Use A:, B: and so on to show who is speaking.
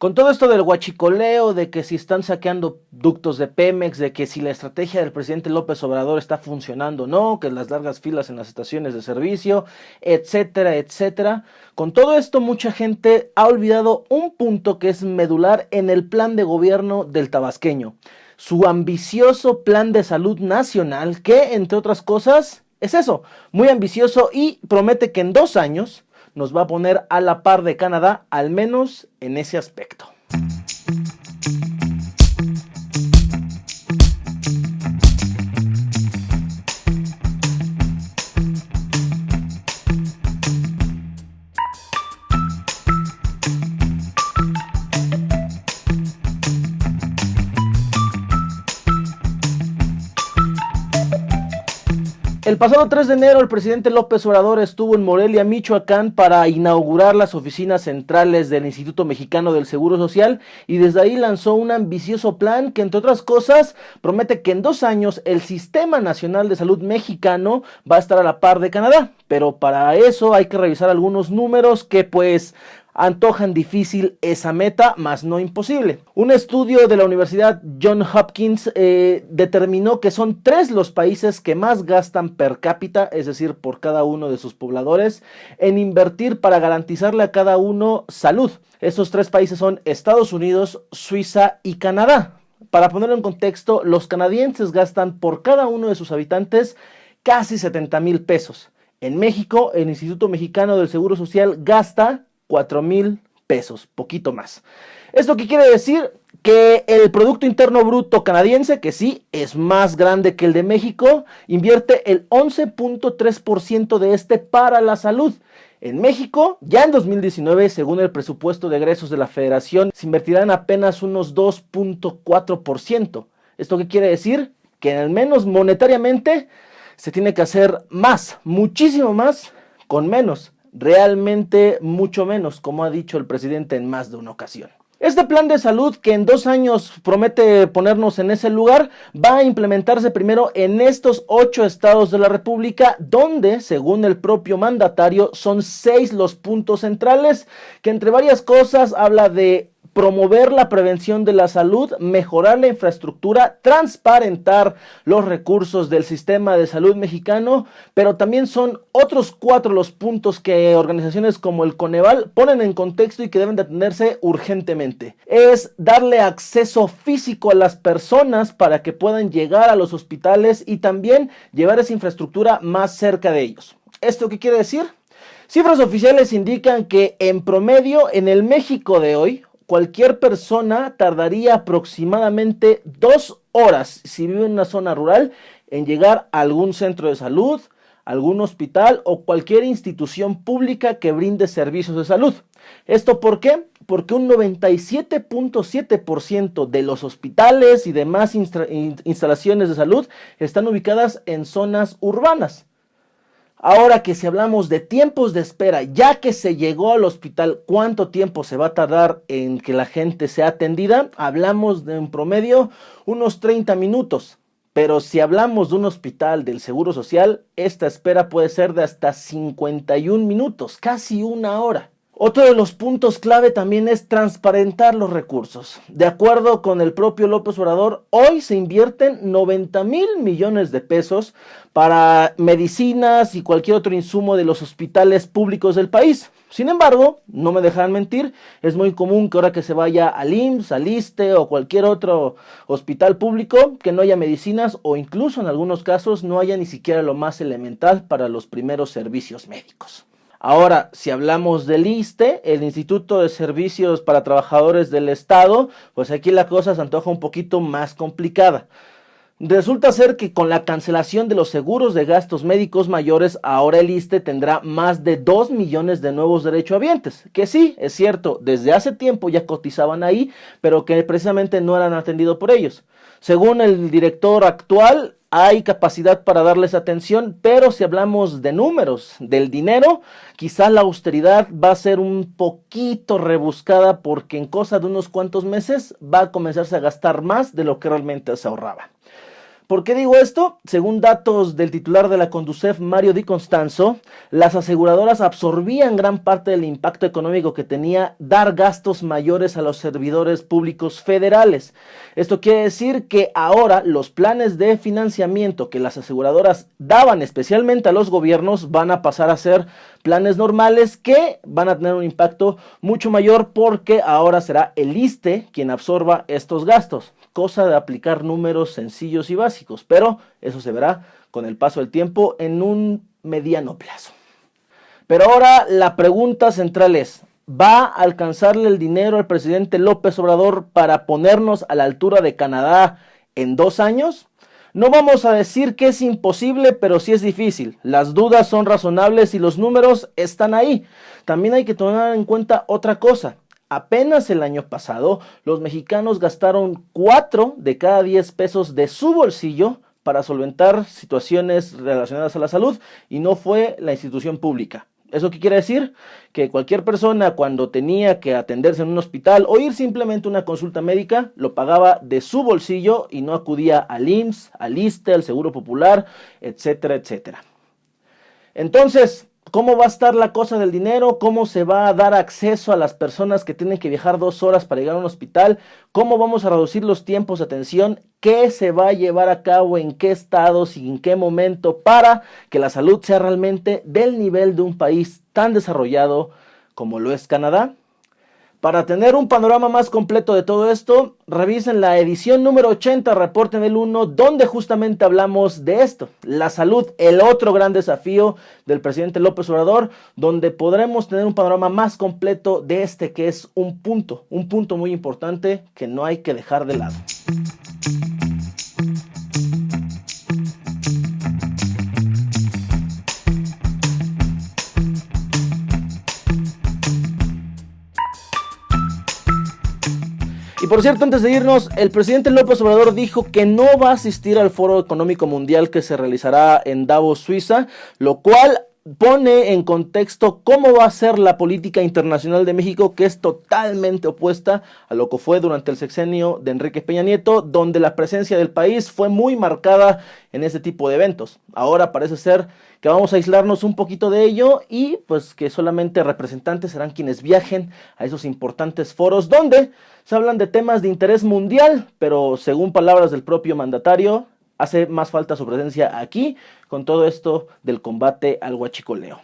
A: Con todo esto del huachicoleo, de que si están saqueando ductos de Pemex, de que si la estrategia del presidente López Obrador está funcionando o no, que las largas filas en las estaciones de servicio, etcétera, etcétera. Con todo esto, mucha gente ha olvidado un punto que es medular en el plan de gobierno del tabasqueño. Su ambicioso plan de salud nacional, que entre otras cosas es eso, muy ambicioso y promete que en 2 años nos va a poner a la par de Canadá, al menos en ese aspecto. El pasado 3 de enero el presidente López Obrador estuvo en Morelia, Michoacán, para inaugurar las oficinas centrales del Instituto Mexicano del Seguro Social y desde ahí lanzó un ambicioso plan que, entre otras cosas, promete que en 2 años el Sistema Nacional de Salud mexicano va a estar a la par de Canadá. Pero para eso hay que revisar algunos números que antojan difícil esa meta, mas no imposible. Un estudio de la Universidad Johns Hopkins determinó que son 3 los países que más gastan per cápita, es decir, por cada uno de sus pobladores, en invertir para garantizarle a cada uno salud. Esos 3 países son Estados Unidos, Suiza y Canadá. Para ponerlo en contexto, los canadienses gastan por cada uno de sus habitantes casi 70,000 pesos. En México, el Instituto Mexicano del Seguro Social gasta 4,000 pesos, poquito más. ¿Esto qué quiere decir? Que el Producto Interno Bruto canadiense, que sí es más grande que el de México, invierte el 11.3% de este para la salud. En México, ya en 2019, según el presupuesto de egresos de la Federación, se invertirán apenas unos 2.4%. ¿Esto qué quiere decir? Que al menos monetariamente se tiene que hacer más, muchísimo más, con menos. Realmente mucho menos, como ha dicho el presidente en más de una ocasión. Este plan de salud, que en 2 años promete ponernos en ese lugar, va a implementarse primero en estos 8 estados de la República, donde, según el propio mandatario, son 6 los puntos centrales, que entre varias cosas habla de promover la prevención de la salud, mejorar la infraestructura, transparentar los recursos del sistema de salud mexicano, pero también son otros 4 los puntos que organizaciones como el Coneval ponen en contexto y que deben de atenderse urgentemente. Es darle acceso físico a las personas para que puedan llegar a los hospitales y también llevar esa infraestructura más cerca de ellos. ¿Esto qué quiere decir? Cifras oficiales indican que en promedio en el México de hoy, cualquier persona tardaría aproximadamente 2 horas, si vive en una zona rural, en llegar a algún centro de salud, algún hospital o cualquier institución pública que brinde servicios de salud. ¿Esto por qué? Porque un 97.7% de los hospitales y demás instalaciones de salud están ubicadas en zonas urbanas. Ahora que si hablamos de tiempos de espera, ya que se llegó al hospital, ¿cuánto tiempo se va a tardar en que la gente sea atendida? Hablamos de en promedio unos 30 minutos. Pero si hablamos de un hospital del Seguro Social, esta espera puede ser de hasta 51 minutos, casi 1 hora. Otro de los puntos clave también es transparentar los recursos. De acuerdo con el propio López Obrador, hoy se invierten 90,000 millones de pesos para medicinas y cualquier otro insumo de los hospitales públicos del país. Sin embargo, no me dejarán mentir, es muy común que ahora que se vaya al IMSS, al ISSSTE o cualquier otro hospital público, que no haya medicinas o incluso en algunos casos no haya ni siquiera lo más elemental para los primeros servicios médicos. Ahora, si hablamos del ISSSTE, el Instituto de Servicios para Trabajadores del Estado, pues aquí la cosa se antoja un poquito más complicada. Resulta ser que con la cancelación de los seguros de gastos médicos mayores, ahora el ISSSTE tendrá más de 2 millones de nuevos derechohabientes, que sí, es cierto, desde hace tiempo ya cotizaban ahí, pero que precisamente no eran atendidos por ellos. Según el director actual, hay capacidad para darles atención, pero si hablamos de números, del dinero, quizá la austeridad va a ser un poquito rebuscada porque en cosa de unos cuantos meses va a comenzarse a gastar más de lo que realmente se ahorraba. ¿Por qué digo esto? Según datos del titular de la Conducef, Mario Di Constanzo, las aseguradoras absorbían gran parte del impacto económico que tenía dar gastos mayores a los servidores públicos federales. Esto quiere decir que ahora los planes de financiamiento que las aseguradoras daban especialmente a los gobiernos van a pasar a ser planes normales que van a tener un impacto mucho mayor porque ahora será el ISSSTE quien absorba estos gastos. Cosa de aplicar números sencillos y básicos, pero eso se verá con el paso del tiempo en un mediano plazo. Pero ahora la pregunta central es, ¿va a alcanzarle el dinero al presidente López Obrador para ponernos a la altura de Canadá en 2 años? No vamos a decir que es imposible, pero sí es difícil. Las dudas son razonables y los números están ahí. También hay que tomar en cuenta otra cosa. Apenas el año pasado, los mexicanos gastaron 4 de cada 10 pesos de su bolsillo para solventar situaciones relacionadas a la salud y no fue la institución pública. ¿Eso qué quiere decir? Que cualquier persona cuando tenía que atenderse en un hospital o ir simplemente a una consulta médica, lo pagaba de su bolsillo y no acudía al IMSS, al ISSSTE, al Seguro Popular, etcétera, etcétera. Entonces, ¿cómo va a estar la cosa del dinero? ¿Cómo se va a dar acceso a las personas que tienen que viajar 2 horas para llegar a un hospital? ¿Cómo vamos a reducir los tiempos de atención? ¿Qué se va a llevar a cabo? ¿En qué estados y en qué momento? Para que la salud sea realmente del nivel de un país tan desarrollado como lo es Canadá. Para tener un panorama más completo de todo esto, revisen la edición número 80, Reporte Nivel 1, donde justamente hablamos de esto, la salud, el otro gran desafío del presidente López Obrador, donde podremos tener un panorama más completo de este que es un punto muy importante que no hay que dejar de lado. Y por cierto, antes de irnos, el presidente López Obrador dijo que no va a asistir al Foro Económico Mundial que se realizará en Davos, Suiza, lo cual pone en contexto cómo va a ser la política internacional de México, que es totalmente opuesta a lo que fue durante el sexenio de Enrique Peña Nieto, donde la presencia del país fue muy marcada en ese tipo de eventos. Ahora parece ser que vamos a aislarnos un poquito de ello y pues que solamente representantes serán quienes viajen a esos importantes foros donde se hablan de temas de interés mundial, pero según palabras del propio mandatario, hace más falta su presencia aquí con todo esto del combate al huachicoleo.